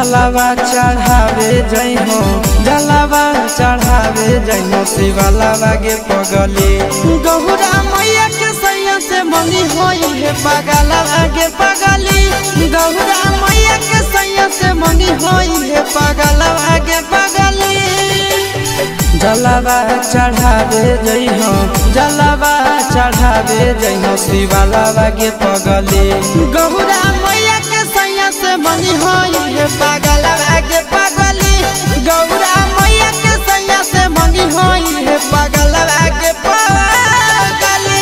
जलावा चढ़ावे जई हो जलावा चढ़ावे जई हो शिवलावा गे पगली गौरा मैया के सैया से मंगी होई है पगलावा गे पगली गौरा मैया के सैया से मंगी होई है पगलावा गे पगली जलावा चढ़ावे जई हो जलावा चढ़ावे जई हो शिवलावा गे पगली गौरा मैया के सैया से मंगी होई है पगलावा गे पगली गौरा मैया के सैया से मंगी होई है पगलावा गे पगली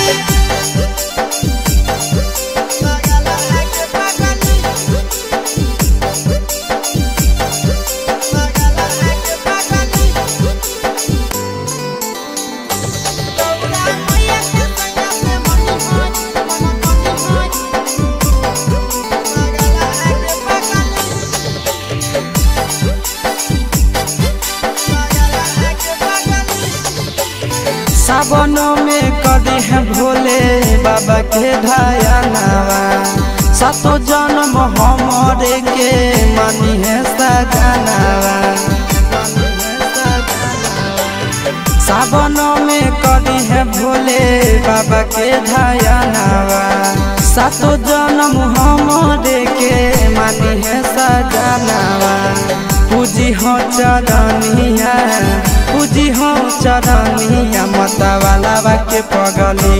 सावन में कदी है भोले बाबा के ढायनावा सातो जन्म हमरे के मानी है सजनावा सावन में कदी है भोले बाबा के ढायनावा सातो जन्म हमरे के मानी है सजनावा पूजी हो चरनिया पूजी हो चरनिया मतवालावा के पगली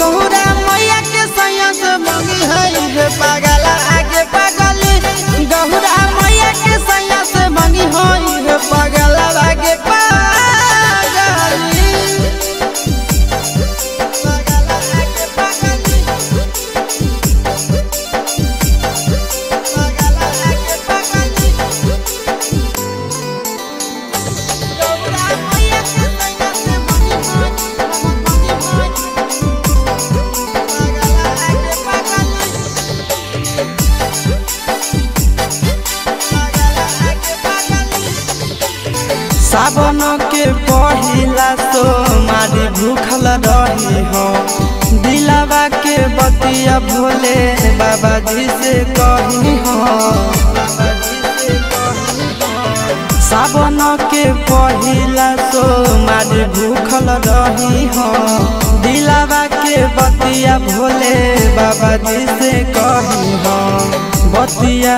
गौरा मैया के सैया से मंगी है पगला आगे पगली गौरा मैया के सैया से मंगी है पगला आगे पगली सावन के पहिला तो मारी भूखल रही हो दिलावा के बतिया भोले बाबा जी से कही हो सावन के पहिला तो मारी भूखल रही हो दिलावा के बतिया भोले बाबा जी से कही हो बतिया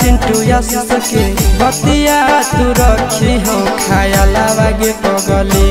चिंटू आशीष के बतिया तू रखी हो खाया लावा गे पगली